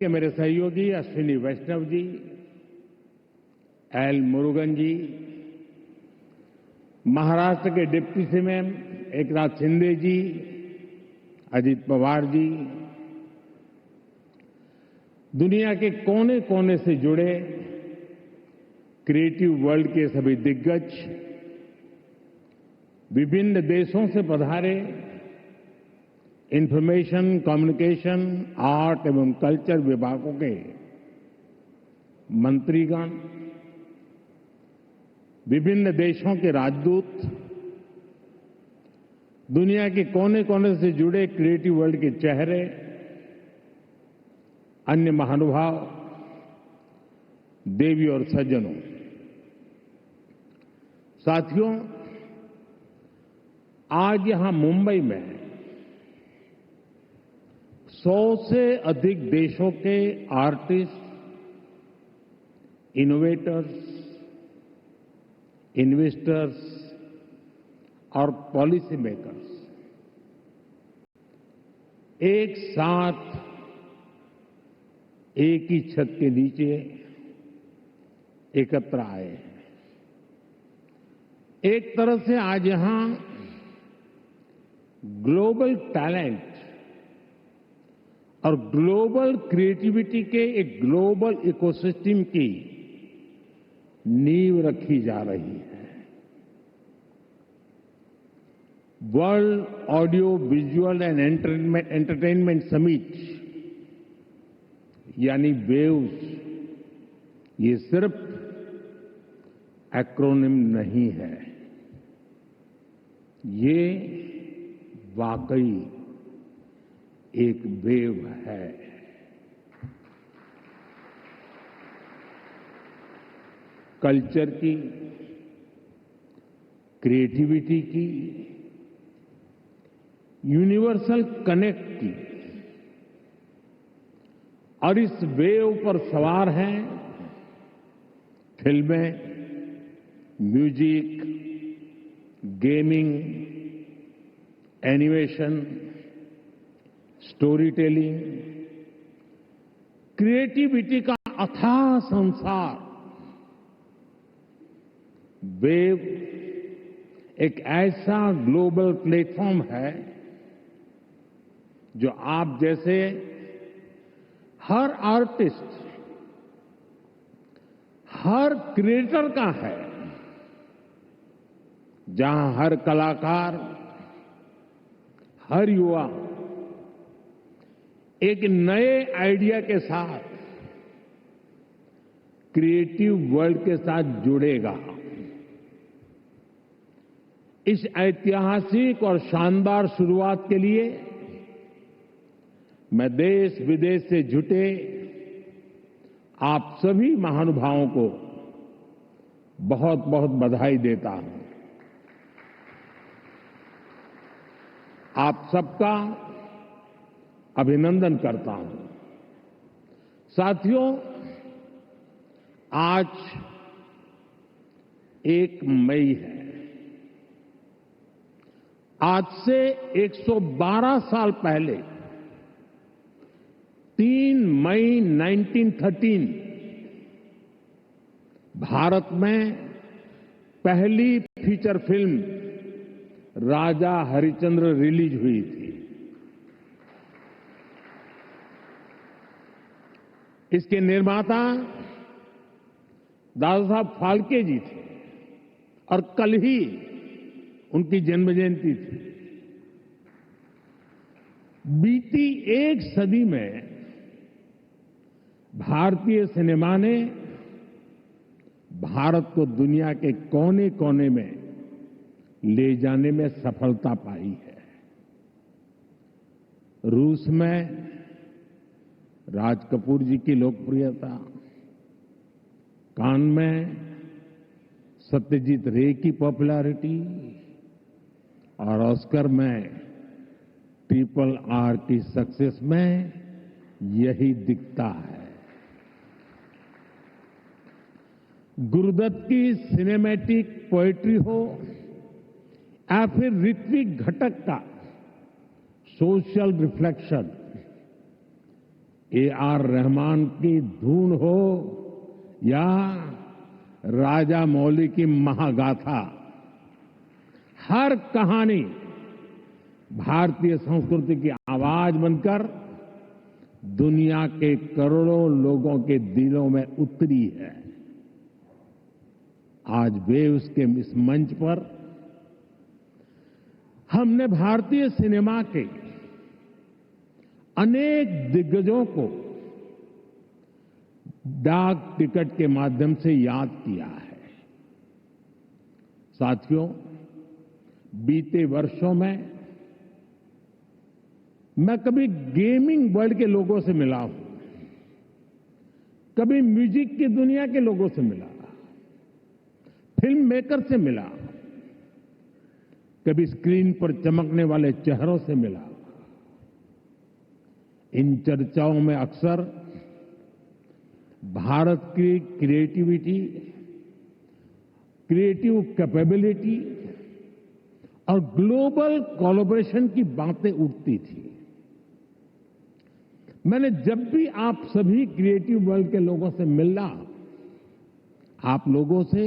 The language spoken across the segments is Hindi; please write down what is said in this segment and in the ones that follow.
कि मेरे सहयोगी अश्विनी वैष्णव जी, एल मुरुगन जी, महाराष्ट्र के डिप्टी सीएम एकनाथ शिंदे जी, अजित पवार जी, दुनिया के कोने कोने से जुड़े क्रिएटिव वर्ल्ड के सभी दिग्गज, विभिन्न देशों से पधारे इंफॉर्मेशन, कम्युनिकेशन, आर्ट एवं कल्चर विभागों के मंत्रीगण, विभिन्न देशों के राजदूत, दुनिया के कोने कोने से जुड़े क्रिएटिव वर्ल्ड के चेहरे, अन्य महानुभाव, देवी और सज्जनों, साथियों, आज यहां मुंबई में 100 से अधिक देशों के आर्टिस्ट, इनोवेटर्स, इन्वेस्टर्स और पॉलिसी मेकर्स एक साथ एक ही छत के नीचे एकत्र आए हैं। एक तरह से आज यहां ग्लोबल टैलेंट और ग्लोबल क्रिएटिविटी के एक ग्लोबल इकोसिस्टम की नींव रखी जा रही है। World audio visual and entertainment summit यानी वेव्स, ये सिर्फ एक्रोनिम नहीं है, ये वाकई एक वेव है। कल्चर की, क्रिएटिविटी की, यूनिवर्सल कनेक्ट की, और इस वेव पर सवार हैं फिल्में, music, gaming, animation, story telling, creativity का अथाह संसार। वेव एक ऐसा ग्लोबल प्लेटफॉर्म है जो आप जैसे हर आर्टिस्ट, हर क्रिएटर का है, जहां हर कलाकार, हर युवा एक नए आइडिया के साथ क्रिएटिव वर्ल्ड के साथ जुड़ेगा। इस ऐतिहासिक और शानदार शुरुआत के लिए मैं देश विदेश से जुटे आप सभी महानुभावों को बहुत बहुत बधाई देता हूं। आप सबका अभिनंदन करता हूं। साथियों, आज 1 मई है। आज से 112 साल पहले 3 मई 1913 भारत में पहली फीचर फिल्म राजा हरिश्चंद्र रिलीज हुई थी। इसके निर्माता दादा साहब फाल्के जी थे और कल ही उनकी जन्म जयंती थी। बीती 1 सदी में भारतीय सिनेमा ने भारत को दुनिया के कोने कोने में ले जाने में सफलता पाई है। रूस में राज कपूर जी की लोकप्रियता, कान में सत्यजीत रे की पॉपुलैरिटी और ऑस्कर में RRR की सक्सेस में यही दिखता है। गुरुदत्त की सिनेमैटिक पोएट्री हो या फिर ऋत्विक घटक का सोशल रिफ्लेक्शन, ए.आर. रहमान की धुन हो या राजा मौली की महागाथा, हर कहानी भारतीय संस्कृति की आवाज बनकर दुनिया के करोड़ों लोगों के दिलों में उतरी है। आज वेव्स के इस मंच पर हमने भारतीय सिनेमा के अनेक दिग्गजों को डाक टिकट के माध्यम से याद किया है। साथियों, बीते वर्षों में मैं कभी गेमिंग वर्ल्ड के लोगों से मिला हूं, कभी म्यूजिक की दुनिया के लोगों से मिला, फिल्म मेकर से मिला, कभी स्क्रीन पर चमकने वाले चेहरों से मिला। इन चर्चाओं में अक्सर भारत की क्रिएटिविटी, क्रिएटिव कैपेबिलिटी और ग्लोबल कोलैबोरेशन की बातें उठती थी। मैंने जब भी आप सभी क्रिएटिव वर्ल्ड के लोगों से मिला, आप लोगों से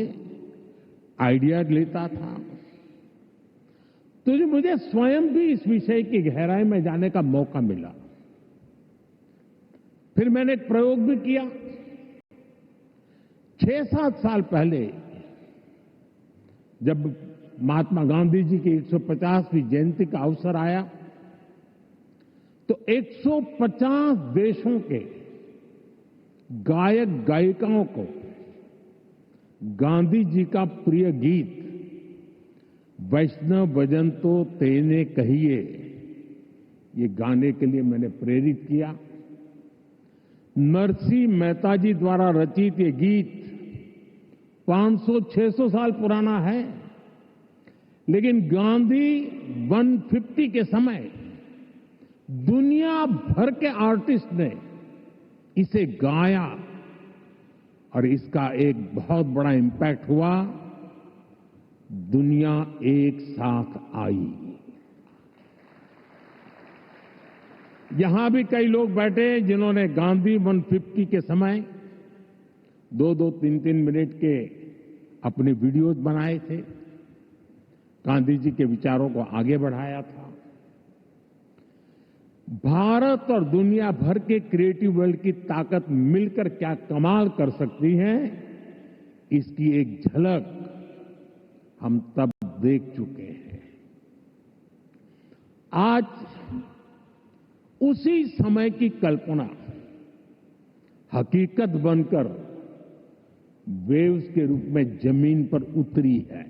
आइडिया लेता था, तो मुझे स्वयं भी इस विषय की गहराई में जाने का मौका मिला। फिर मैंने एक प्रयोग भी किया। 6-7 साल पहले जब महात्मा गांधी जी की 150वीं जयंती का अवसर आया, तो 150 देशों के गायक गायिकाओं को गांधी जी का प्रिय गीत वैष्णव भजन तो तेने कहिए, ये गाने के लिए मैंने प्रेरित किया। नरसिंह मेहता जी द्वारा रचित ये गीत 500-600 साल पुराना है, लेकिन गांधी 150 के समय दुनिया भर के आर्टिस्ट ने इसे गाया और इसका एक बहुत बड़ा इंपैक्ट हुआ। दुनिया एक साथ आई। यहां भी कई लोग बैठे जिन्होंने गांधी 150 के समय 2-2, 3-3 मिनट के अपने वीडियोज बनाए थे, गांधी जी के विचारों को आगे बढ़ाया था। भारत और दुनिया भर के क्रिएटिव वर्ल्ड की ताकत मिलकर क्या कमाल कर सकती है, इसकी एक झलक हम तब देख चुके हैं। आज उसी समय की कल्पना हकीकत बनकर वेव्स के रूप में जमीन पर उतरी है।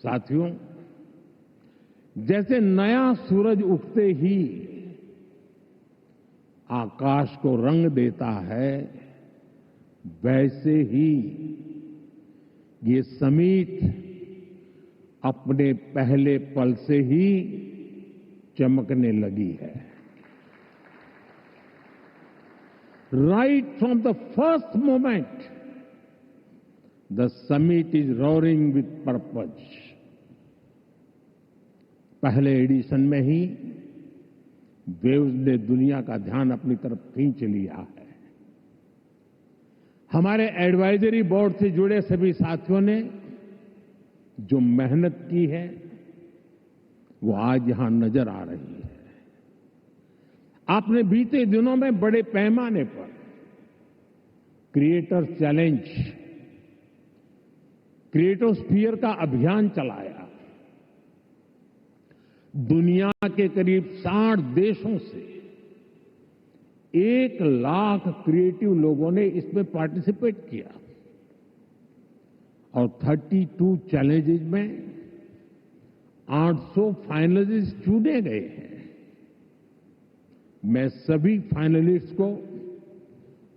साथियों, जैसे नया सूरज उगते ही आकाश को रंग देता है, वैसे ही ये समिट अपने पहले पल से ही चमकने लगी है। Right from the first moment, the summit is roaring with purpose. पहले एडिशन में ही वेव्स ने दुनिया का ध्यान अपनी तरफ खींच लिया है। हमारे एडवाइजरी बोर्ड से जुड़े सभी साथियों ने जो मेहनत की है, वो आज यहां नजर आ रही है। आपने बीते दिनों में बड़े पैमाने पर क्रिएटर चैलेंज, क्रिएटोस्फीयर का अभियान चलाया। दुनिया के करीब 60 देशों से 1 लाख क्रिएटिव लोगों ने इसमें पार्टिसिपेट किया और 32 चैलेंजेस में 800 फाइनलिस्ट चुने गए हैं। मैं सभी फाइनलिस्ट को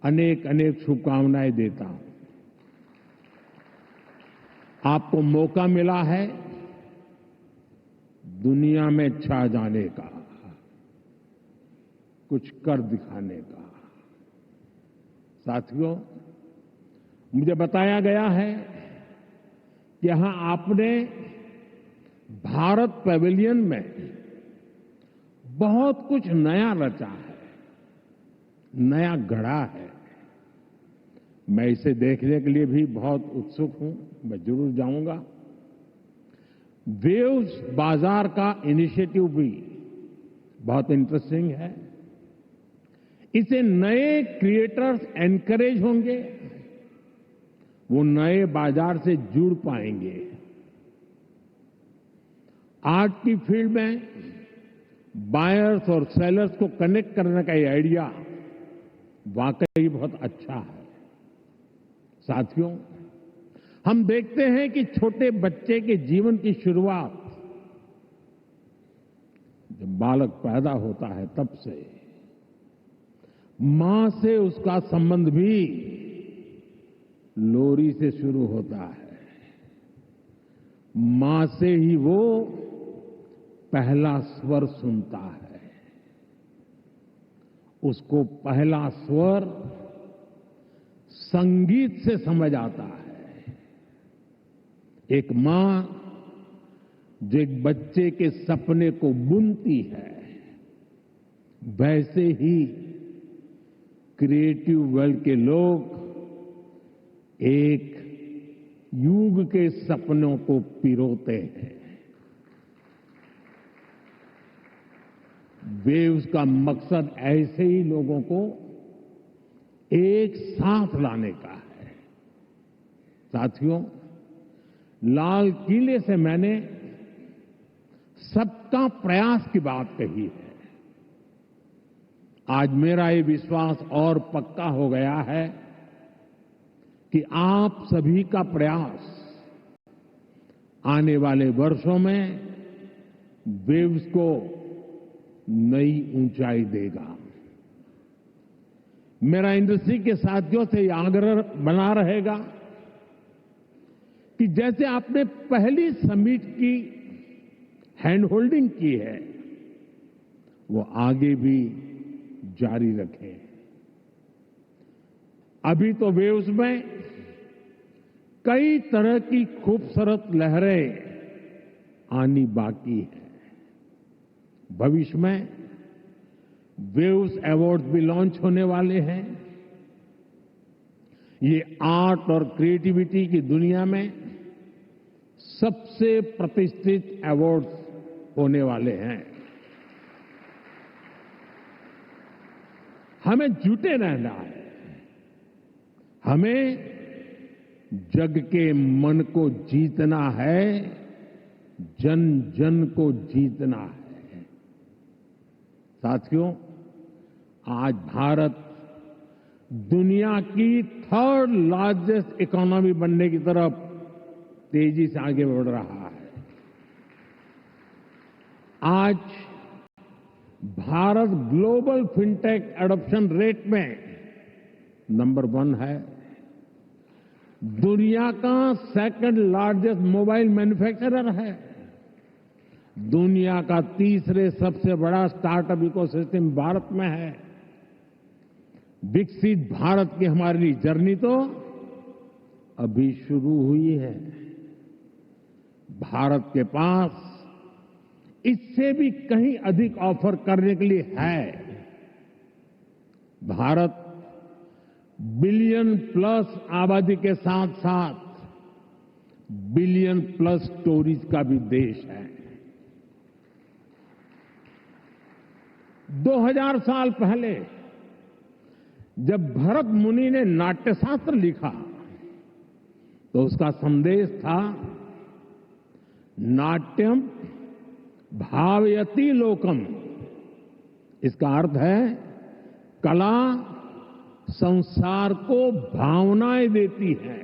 अनेक अनेक शुभकामनाएं देता हूं। आपको मौका मिला है दुनिया में छा जाने का, कुछ कर दिखाने का। साथियों, मुझे बताया गया है कि यहां आपने भारत पैवेलियन में बहुत कुछ नया रचा है, नया गढ़ा है। मैं इसे देखने के लिए भी बहुत उत्सुक हूं। मैं जरूर जाऊंगा। वेव्स बाजार का इनिशिएटिव भी बहुत इंटरेस्टिंग है। इसे नए क्रिएटर्स एनकरेज होंगे, वो नए बाजार से जुड़ पाएंगे। आर्ट की फील्ड में बायर्स और सेलर्स को कनेक्ट करने का ये आइडिया वाकई बहुत अच्छा है। साथियों, हम देखते हैं कि छोटे बच्चे के जीवन की शुरुआत जब बालक पैदा होता है तब से मां से उसका संबंध भी लोरी से शुरू होता है। मां से ही वो पहला स्वर सुनता है। उसको पहला स्वर संगीत से समझ आता है। एक मां जो एक बच्चे के सपने को बुनती है, वैसे ही क्रिएटिव वर्ल्ड के लोग एक युग के सपनों को पिरोते हैं। वेव्स का मकसद ऐसे ही लोगों को एक साथ लाने का है। साथियों, लाल किले से मैंने सबका प्रयास की बात कही है। आज मेरा ये विश्वास और पक्का हो गया है कि आप सभी का प्रयास आने वाले वर्षों में वेव्स को नई ऊंचाई देगा। मेरा इंडस्ट्री के साथियों से यह आग्रह बना रहेगा कि जैसे आपने पहली समिट की हैंड होल्डिंग की है, वो आगे भी जारी रखें। अभी तो वेव्स में कई तरह की खूबसूरत लहरें आनी बाकी है। भविष्य में वेव्स अवार्ड भी लॉन्च होने वाले हैं। ये आर्ट और क्रिएटिविटी की दुनिया में सबसे प्रतिष्ठित अवार्ड्स होने वाले हैं। हमें जुटे रहना है। हमें जग के मन को जीतना है, जन जन को जीतना है। साथियों, आज भारत दुनिया की थर्ड लार्जेस्ट इकोनॉमी बनने की तरफ तेजी से आगे बढ़ रहा है। आज Bharat global fintech adoption rate में नंबर 1 है। दुनिया का सेकंड लार्जेस्ट मोबाइल मैन्युफैक्चरर है। दुनिया का तीसरे सबसे बड़ा स्टार्टअप इकोसिस्टम भारत में है। विकसित भारत की हमारी जर्नी तो अभी शुरू हुई है। भारत के पास इससे भी कहीं अधिक ऑफर करने के लिए है। भारत बिलियन प्लस आबादी के साथ साथ बिलियन प्लस स्टोरीज का भी देश है। 2000 साल पहले जब भरत मुनि ने नाट्यशास्त्र लिखा तो उसका संदेश था, नाट्यम भावयति लोकम। इसका अर्थ है कला संसार को भावनाएं देती है,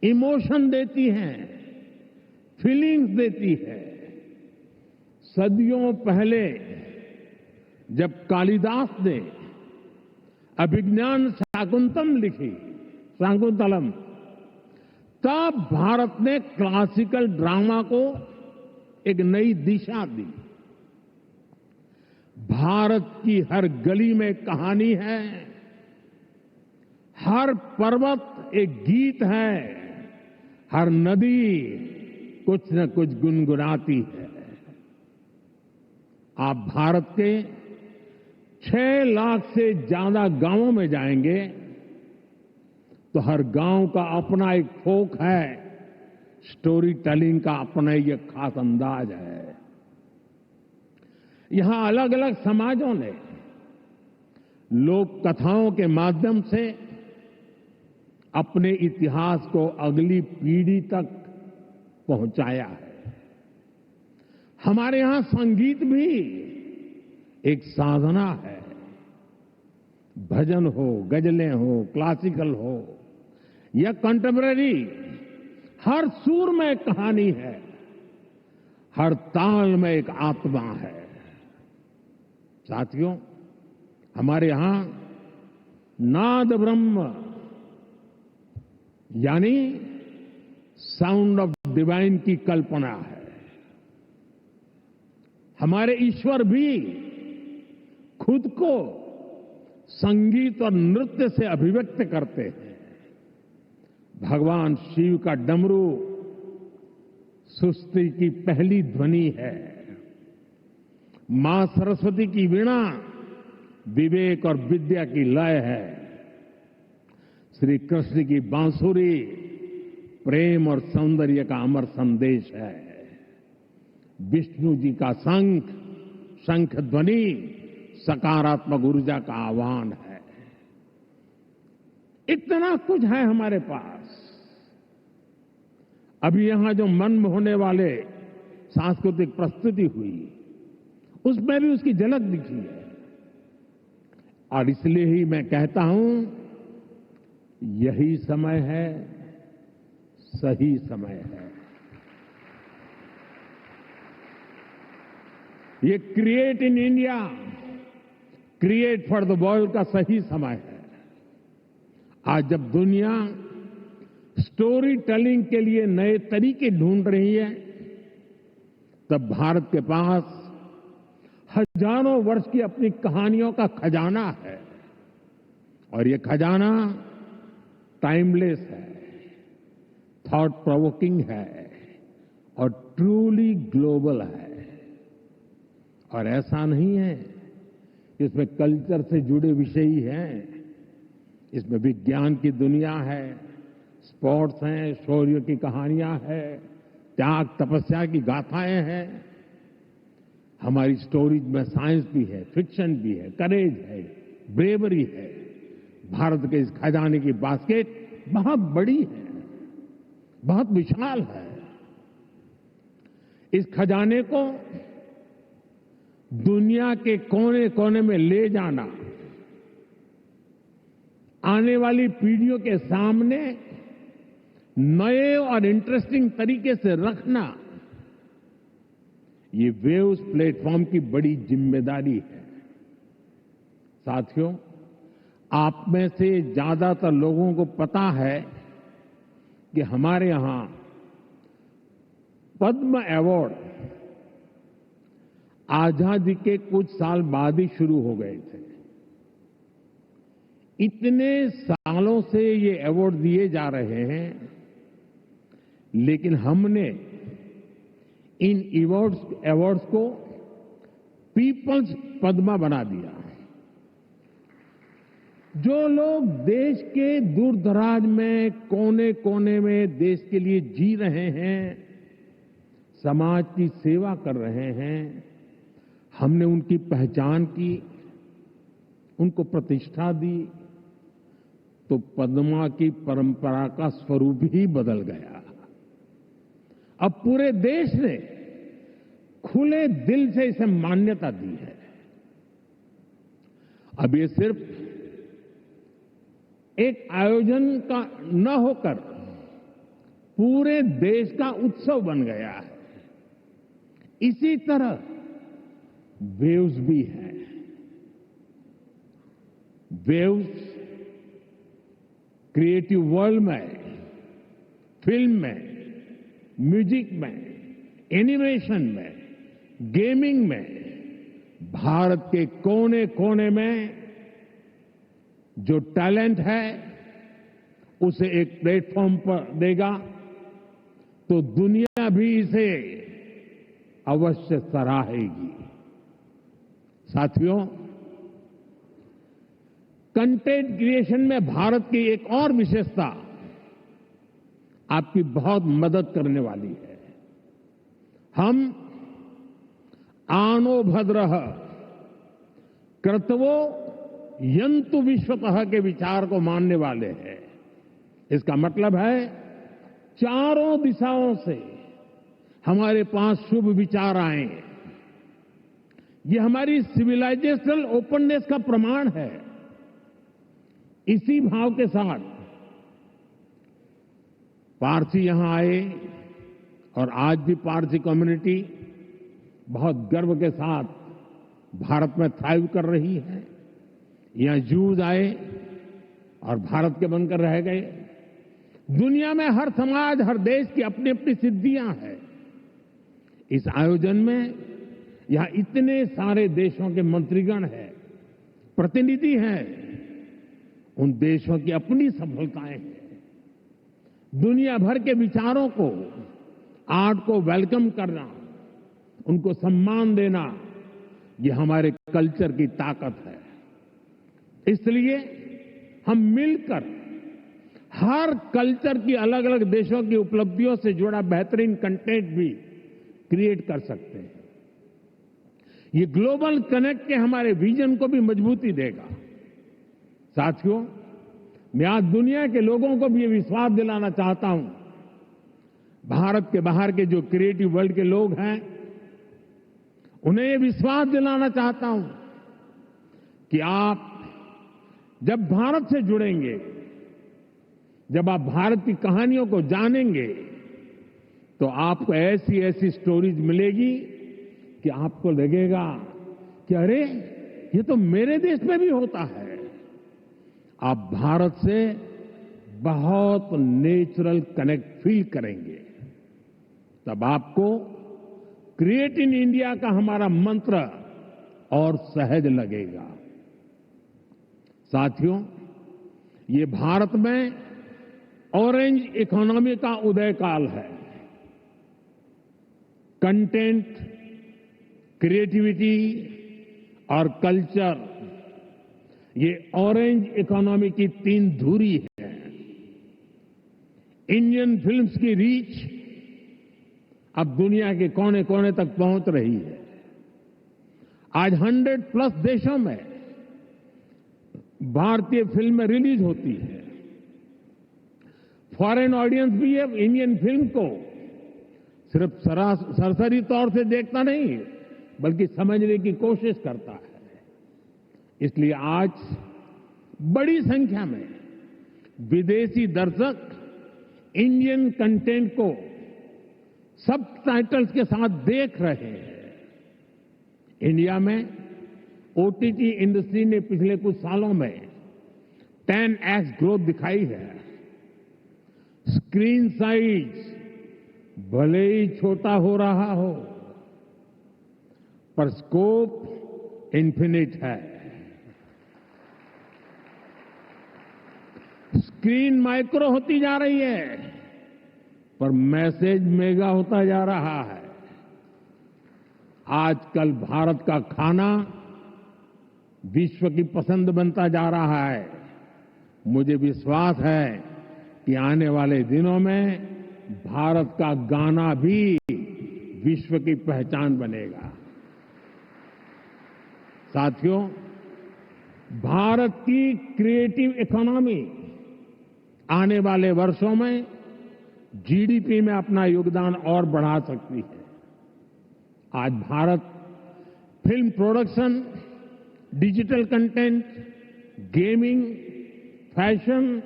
इमोशन देती है, फीलिंग्स देती है। सदियों पहले जब कालिदास ने अभिज्ञान शाकुंतलम लिखी, शाकुंतलम, तब भारत ने क्लासिकल ड्रामा को एक नई दिशा दी। भारत की हर गली में कहानी है, हर पर्वत एक गीत है, हर नदी कुछ न कुछ गुनगुनाती है। आप भारत के 6 लाख से ज्यादा गांवों में जाएंगे तो हर गांव का अपना एक फोक है, स्टोरी टेलिंग का अपना एक खास अंदाज है। यहां अलग अलग समाजों ने लोक कथाओं के माध्यम से अपने इतिहास को अगली पीढ़ी तक पहुंचाया है। हमारे यहां संगीत भी एक साधना है। भजन हो, गजलें हो, क्लासिकल हो या कंटेम्पररी, हर सुर में एक कहानी है, हर ताल में एक आत्मा है। साथियों, हमारे यहां नाद ब्रह्म यानी साउंड ऑफ डिवाइन की कल्पना है। हमारे ईश्वर भी खुद को संगीत और नृत्य से अभिव्यक्त करते हैं। भगवान शिव का डमरू सृष्टि की पहली ध्वनि है। मां सरस्वती की वीणा विवेक और विद्या की लय है। श्री कृष्ण की बांसुरी प्रेम और सौंदर्य का अमर संदेश है। विष्णु जी का शंख ध्वनि सकारात्मक ऊर्जा का आह्वान है। इतना कुछ है हमारे पास। अभी यहां जो मन होने वाले सांस्कृतिक प्रस्तुति हुई, उसमें भी उसकी झलक दिखी है। और इसलिए ही मैं कहता हूं, यही समय है, सही समय है। ये create in India, create for the world का सही समय है। आज जब दुनिया स्टोरी टेलिंग के लिए नए तरीके ढूंढ रही है, तब भारत के पास हजारों वर्ष की अपनी कहानियों का खजाना है। और ये खजाना टाइमलेस है, थॉट प्रोवोकिंग है और ट्रूली ग्लोबल है। और ऐसा नहीं है कि इसमें कल्चर से जुड़े विषय ही हैं। इसमें विज्ञान की दुनिया है, स्पोर्ट्स हैं, शौर्य की कहानियां हैं, त्याग तपस्या की गाथाएं हैं। हमारी स्टोरीज में साइंस भी है, फिक्शन भी है, करेज है, ब्रेवरी है। भारत के इस खजाने की बास्केट बहुत बड़ी है, बहुत विशाल है। इस खजाने को दुनिया के कोने कोने में ले जाना, आने वाली पीढ़ियों के सामने नए और इंटरेस्टिंग तरीके से रखना, ये वेव्स प्लेटफॉर्म की बड़ी जिम्मेदारी है। साथियों, आप में से ज्यादातर लोगों को पता है कि हमारे यहां पद्म अवार्ड आजादी के कुछ साल बाद ही शुरू हो गए थे। इतने सालों से ये अवार्ड दिए जा रहे हैं, लेकिन हमने इन अवार्ड्स को पीपल्स पद्मा बना दिया। जो लोग देश के दूर दराज में, कोने कोने में देश के लिए जी रहे हैं, समाज की सेवा कर रहे हैं, हमने उनकी पहचान की, उनको प्रतिष्ठा दी, तो पद्मा की परंपरा का स्वरूप ही बदल गया। अब पूरे देश ने खुले दिल से इसे मान्यता दी है। अब ये सिर्फ एक आयोजन का न होकर पूरे देश का उत्सव बन गया है। इसी तरह वेव्स भी है। वेव्स क्रिएटिव वर्ल्ड में, फिल्म में, म्यूजिक में, एनिमेशन में, गेमिंग में, भारत के कोने कोने में जो टैलेंट है, उसे एक प्लेटफॉर्म पर देगा तो दुनिया भी इसे अवश्य सराहेगी। साथियों, कंटेंट क्रिएशन में भारत की एक और विशेषता आपकी बहुत मदद करने वाली है। हम आनो भद्रः कर्तवो यंतु विश्वतः के विचार को मानने वाले हैं। इसका मतलब है चारों दिशाओं से हमारे पास शुभ विचार आए। ये हमारी सिविलाइजेशनल ओपननेस का प्रमाण है। इसी भाव के साथ पारसी यहां आए और आज भी पारसी कम्युनिटी बहुत गर्व के साथ भारत में थ्राइव कर रही है। यहां जूज आए और भारत के बनकर रह गए। दुनिया में हर समाज, हर देश की अपनी अपनी सिद्धियां हैं। इस आयोजन में यहां इतने सारे देशों के मंत्रीगण हैं, प्रतिनिधि हैं। उन देशों की अपनी सफलताएं हैं। दुनिया भर के विचारों को, आर्ट को वेलकम करना, उनको सम्मान देना, ये हमारे कल्चर की ताकत है। इसलिए हम मिलकर हर कल्चर की, अलग अलग देशों की उपलब्धियों से जुड़ा बेहतरीन कंटेंट भी क्रिएट कर सकते हैं। ये ग्लोबल कनेक्ट के हमारे विजन को भी मजबूती देगा। साथियों, मैं आज दुनिया के लोगों को भी ये विश्वास दिलाना चाहता हूं, भारत के बाहर के जो क्रिएटिव वर्ल्ड के लोग हैं, उन्हें ये विश्वास दिलाना चाहता हूं कि आप जब भारत से जुड़ेंगे, जब आप भारत की कहानियों को जानेंगे, तो आपको ऐसी ऐसी स्टोरीज मिलेगी कि आपको लगेगा कि अरे, ये तो मेरे देश में भी होता है। आप भारत से बहुत नेचुरल कनेक्ट फील करेंगे। तब आपको क्रिएट इन इंडिया का हमारा मंत्र और सहज लगेगा। साथियों, ये भारत में ऑरेंज इकोनॉमी का उदय काल है। कंटेंट, क्रिएटिविटी और कल्चर, ये ऑरेंज इकोनॉमी की तीन धुरी है। इंडियन फिल्म्स की रीच अब दुनिया के कोने कोने तक पहुंच रही है। आज 100+ देशों में भारतीय फिल्में रिलीज होती है। फॉरेन ऑडियंस भी अब इंडियन फिल्म को सिर्फ सरसरी तौर से देखता नहीं, बल्कि समझने की कोशिश करता है। इसलिए आज बड़ी संख्या में विदेशी दर्शक इंडियन कंटेंट को सबटाइटल्स के साथ देख रहे हैं। इंडिया में ओटीटी इंडस्ट्री ने पिछले कुछ सालों में 10x ग्रोथ दिखाई है। स्क्रीन साइज भले ही छोटा हो रहा हो, पर स्कोप इन्फिनिट है। स्क्रीन माइक्रो होती जा रही है, पर मैसेज मेगा होता जा रहा है। आजकल भारत का खाना विश्व की पसंद बनता जा रहा है। मुझे विश्वास है कि आने वाले दिनों में भारत का गाना भी विश्व की पहचान बनेगा। साथियों, भारत की क्रिएटिव इकोनॉमी आने वाले वर्षों में जीडीपी में अपना योगदान और बढ़ा सकती है। आज Bharat film production, digital content, gaming, fashion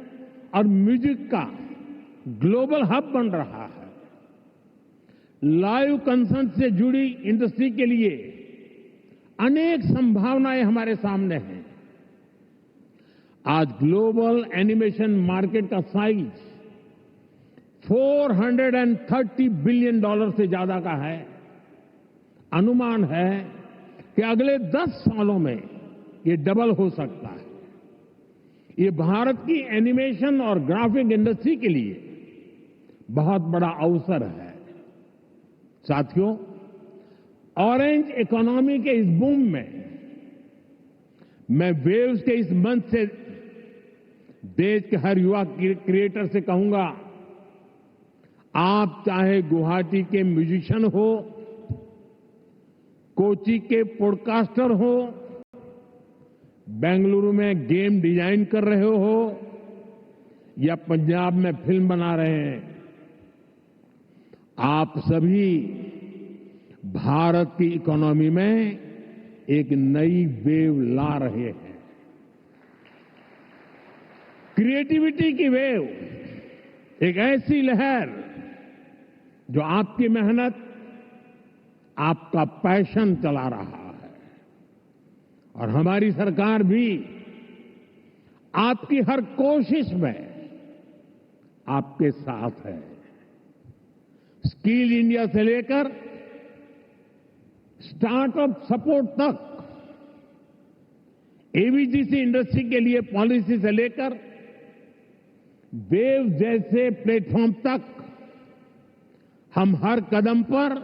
और म्यूजिक का ग्लोबल हब बन रहा है। लाइव कंसर्ट से जुड़ी इंडस्ट्री के लिए अनेक संभावनाएं हमारे सामने हैं। आज ग्लोबल एनिमेशन मार्केट का साइज $430 बिलियन से ज्यादा का है। अनुमान है कि अगले 10 सालों में ये डबल हो सकता है। ये भारत की एनिमेशन और ग्राफिक इंडस्ट्री के लिए बहुत बड़ा अवसर है। साथियों, ऑरेंज इकोनॉमी के इस बूम में मैं वेव्स के इस मंच से देश के हर युवा क्रिएटर से कहूंगा, आप चाहे गुवाहाटी के म्यूजिशियन हो, कोची के पॉडकास्टर हो, बेंगलुरु में गेम डिजाइन कर रहे हो या पंजाब में फिल्म बना रहे हैं, आप सभी भारत की इकोनॉमी में एक नई वेव ला रहे हैं। क्रिएटिविटी की वेव, एक ऐसी लहर जो आपकी मेहनत, आपका पैशन चला रहा है। और हमारी सरकार भी आपकी हर कोशिश में आपके साथ है। स्किल इंडिया से लेकर स्टार्टअप सपोर्ट तक, एवीजीसी इंडस्ट्री के लिए पॉलिसी से लेकर वेव जैसे प्लेटफॉर्म तक, हम हर कदम पर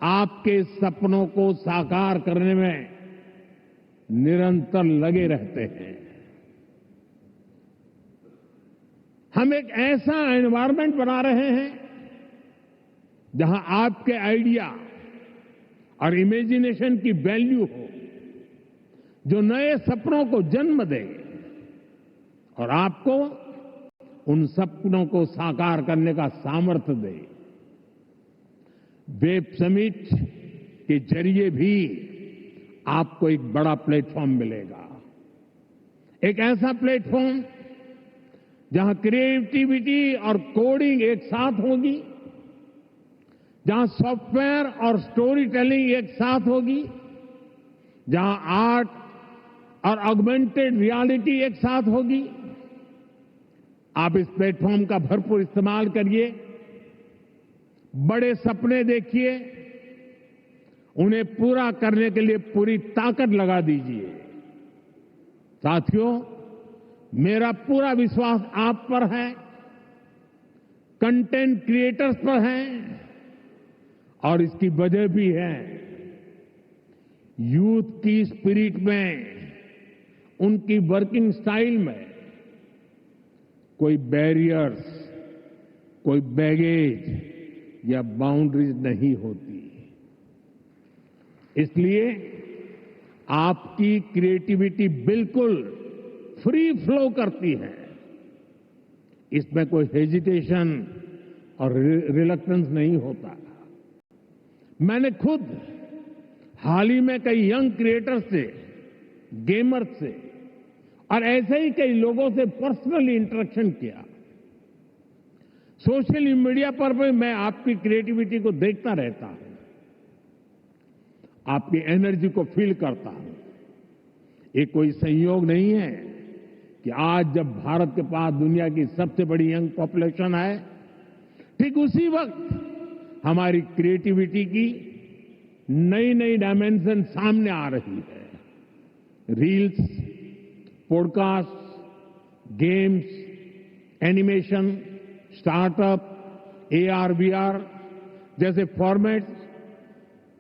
आपके सपनों को साकार करने में निरंतर लगे रहते हैं। हम एक ऐसा एनवायरनमेंट बना रहे हैं जहां आपके आइडिया और इमेजिनेशन की वैल्यू हो, जो नए सपनों को जन्म दे और आपको उन सपनों को साकार करने का सामर्थ्य दे। वेब समिट के जरिए भी आपको एक बड़ा प्लेटफॉर्म मिलेगा, एक ऐसा प्लेटफॉर्म जहां क्रिएटिविटी और कोडिंग एक साथ होगी, जहां सॉफ्टवेयर और स्टोरी टेलिंग एक साथ होगी, जहां आर्ट और ऑगमेंटेड रियलिटी एक साथ होगी। आप इस प्लेटफॉर्म का भरपूर इस्तेमाल करिए, बड़े सपने देखिए, उन्हें पूरा करने के लिए पूरी ताकत लगा दीजिए। साथियों, मेरा पूरा विश्वास आप पर है, कंटेंट क्रिएटर्स पर है, और इसकी वजह भी है यूथ की स्पिरिट में, उनकी वर्किंग स्टाइल में कोई बैरियर्स, कोई बैगेज या बाउंड्रीज नहीं होती। इसलिए आपकी क्रिएटिविटी बिल्कुल फ्री फ्लो करती है, इसमें कोई हेजिटेशन और रिलक्टेंस नहीं होता। मैंने खुद हाल ही में कई यंग क्रिएटर्स से, गेमर्स से और ऐसे ही कई लोगों से पर्सनली इंटरेक्शन किया। सोशल मीडिया पर भी मैं आपकी क्रिएटिविटी को देखता रहता हूं, आपकी एनर्जी को फील करता हूं। ये कोई संयोग नहीं है कि आज जब भारत के पास दुनिया की सबसे बड़ी यंग पॉपुलेशन है, ठीक उसी वक्त हमारी क्रिएटिविटी की नई नई डायमेंशन सामने आ रही है। Reels, podcast, games, animation, startup, AR, VR जैसे फॉर्मेट्स,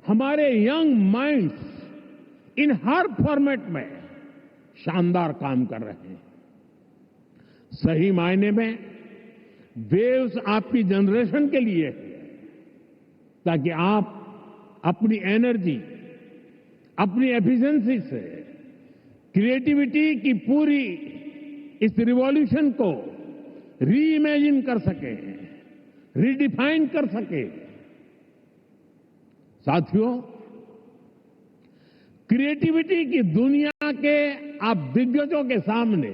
हमारे यंग माइंड्स इन हर फॉर्मेट में शानदार काम कर रहे हैं। सही मायने में वेव्स आपकी जनरेशन के लिए है, ताकि आप अपनी एनर्जी, अपनी एफिशिएंसी से क्रिएटिविटी की पूरी इस रिवॉल्यूशन को री इमेजिन कर सके, रीडिफाइन कर सके। साथियों, क्रिएटिविटी की दुनिया के आप दिग्गजों के सामने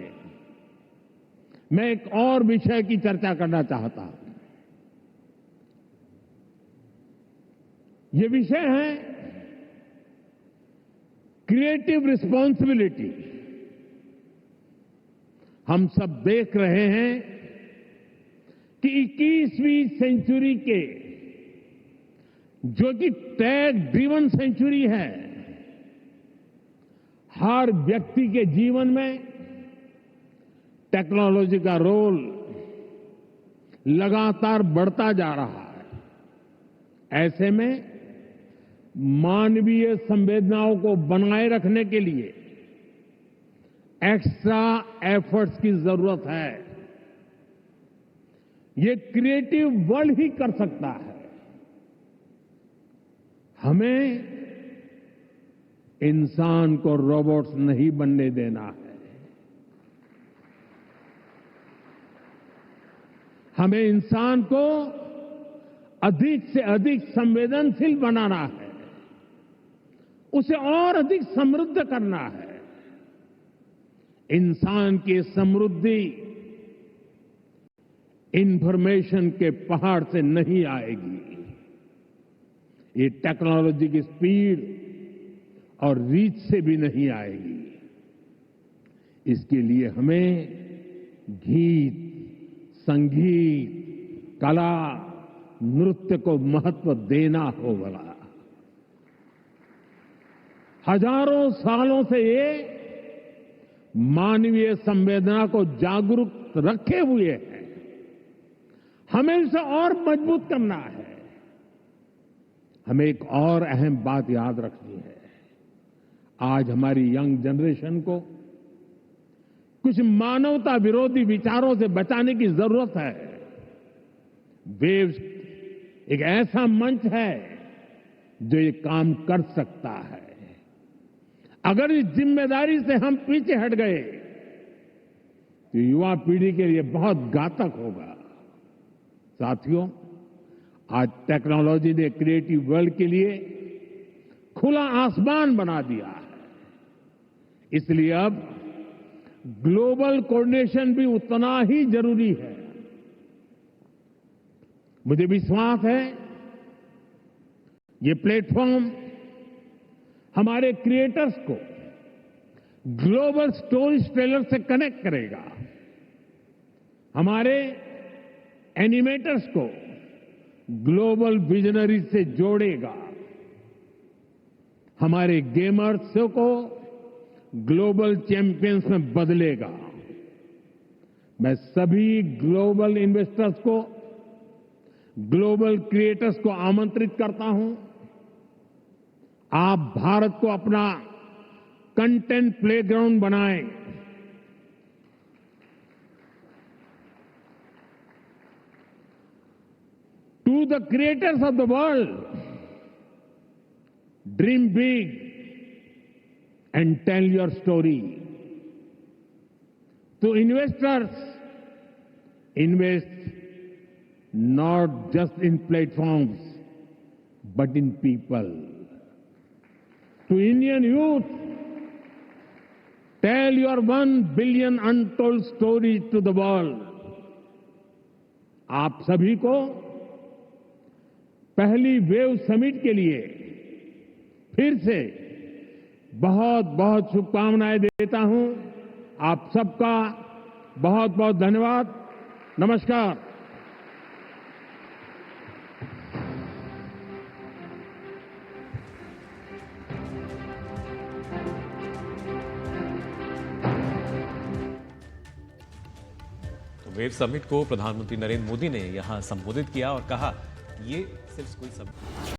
मैं एक और विषय की चर्चा करना चाहता हूं। ये विषय है क्रिएटिव रिस्पॉन्सिबिलिटी। हम सब देख रहे हैं कि 21वीं सेंचुरी के, जो कि टेक ड्रिवन सेंचुरी है, हर व्यक्ति के जीवन में टेक्नोलॉजी का रोल लगातार बढ़ता जा रहा है। ऐसे में मानवीय संवेदनाओं को बनाए रखने के लिए एक्स्ट्रा एफर्ट्स की जरूरत है। ये क्रिएटिव वर्ल्ड ही कर सकता है। हमें इंसान को रोबोट्स नहीं बनने देना है। हमें इंसान को अधिक से अधिक संवेदनशील बनाना है, उसे और अधिक समृद्ध करना है। इंसान की समृद्धि इंफॉर्मेशन के पहाड़ से नहीं आएगी। ये टेक्नोलॉजी की स्पीड और रीच से भी नहीं आएगी। इसके लिए हमें गीत, संगीत, कला, नृत्य को महत्व देना होगा। हजारों सालों से ये मानवीय संवेदना को जागरूक रखे हुए है। हमें इसे और मजबूत करना है। हमें एक और अहम बात याद रखनी है। आज हमारी यंग जनरेशन को कुछ मानवता विरोधी विचारों से बचाने की जरूरत है। वेव्स एक ऐसा मंच है जो ये काम कर सकता है। अगर इस जिम्मेदारी से हम पीछे हट गए तो युवा पीढ़ी के लिए बहुत घातक होगा। साथियों, आज टेक्नोलॉजी ने क्रिएटिव वर्ल्ड के लिए खुला आसमान बना दिया है। इसलिए अब ग्लोबल कोऑर्डिनेशन भी उतना ही जरूरी है। मुझे विश्वास है ये प्लेटफॉर्म हमारे क्रिएटर्स को ग्लोबल स्टोरी टेलर से कनेक्ट करेगा, हमारे एनिमेटर्स को ग्लोबल विजनरी से जोड़ेगा, हमारे गेमर्स को ग्लोबल चैंपियंस में बदलेगा। मैं सभी ग्लोबल इन्वेस्टर्स को, ग्लोबल क्रिएटर्स को आमंत्रित करता हूं। आप भारत को अपना कंटेंट प्लेग्राउंड बनाएं। To the creators of the world, dream big and tell your story. To investors, invest not just in platforms, but in people. To Indian youth, tell your 1 billion untold stories to the world. आप सभी को पहली वेव समिट के लिए फिर से बहुत बहुत शुभकामनाएं देता हूं। आप सबका बहुत बहुत धन्यवाद। नमस्कार। तो वेव समिट को प्रधानमंत्री नरेंद्र मोदी ने यहां संबोधित किया और कहा ये सिर्फ कोई समिट